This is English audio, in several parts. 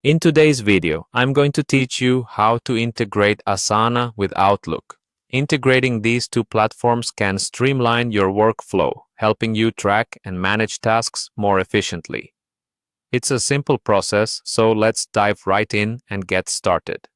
In today's video, I'm going to teach you how to integrate Asana with Outlook. Integrating these two platforms can streamline your workflow, helping you track and manage tasks more efficiently. It's a simple process, so let's dive right in and get started.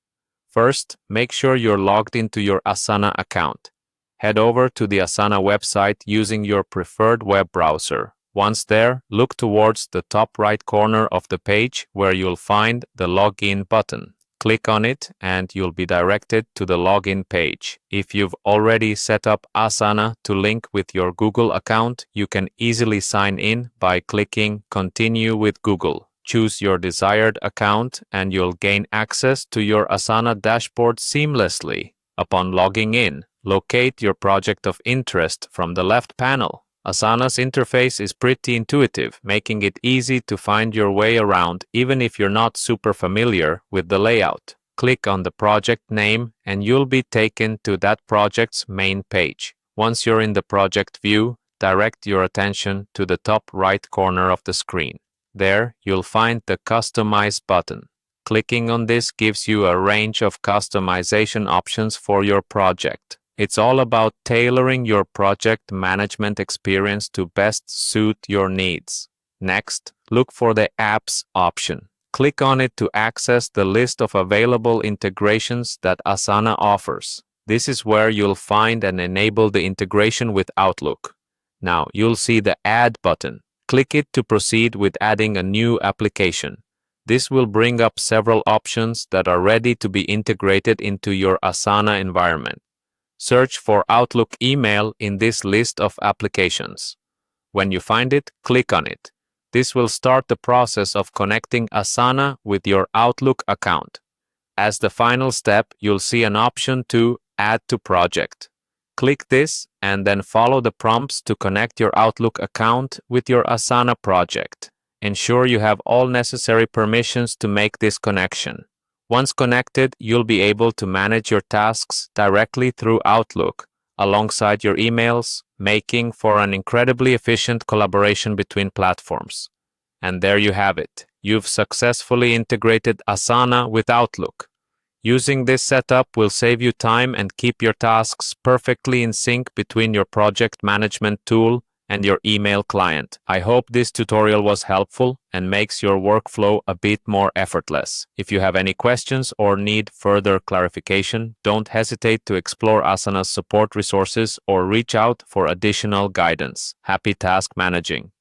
First, make sure you're logged into your Asana account. Head over to the Asana website using your preferred web browser. Once there, look towards the top right corner of the page where you'll find the Login button. Click on it and you'll be directed to the login page. If you've already set up Asana to link with your Google account, you can easily sign in by clicking Continue with Google. Choose your desired account and you'll gain access to your Asana dashboard seamlessly. Upon logging in, locate your project of interest from the left panel. Asana's interface is pretty intuitive, making it easy to find your way around even if you're not super familiar with the layout. Click on the project name and you'll be taken to that project's main page. Once you're in the project view, direct your attention to the top right corner of the screen. There, you'll find the Customize button. Clicking on this gives you a range of customization options for your project. It's all about tailoring your project management experience to best suit your needs. Next, look for the Apps option. Click on it to access the list of available integrations that Asana offers. This is where you'll find and enable the integration with Outlook. Now, you'll see the Add button. Click it to proceed with adding a new application. This will bring up several options that are ready to be integrated into your Asana environment. Search for Outlook Email in this list of applications. When you find it, click on it. This will start the process of connecting Asana with your Outlook account. As the final step, you'll see an option to Add to Project. Click this and then follow the prompts to connect your Outlook account with your Asana project. Ensure you have all necessary permissions to make this connection. Once connected, you'll be able to manage your tasks directly through Outlook, alongside your emails, making for an incredibly efficient collaboration between platforms. And there you have it. You've successfully integrated Asana with Outlook. Using this setup will save you time and keep your tasks perfectly in sync between your project management tool and your email client. I hope this tutorial was helpful and makes your workflow a bit more effortless. If you have any questions or need further clarification, don't hesitate to explore Asana's support resources or reach out for additional guidance. Happy task managing!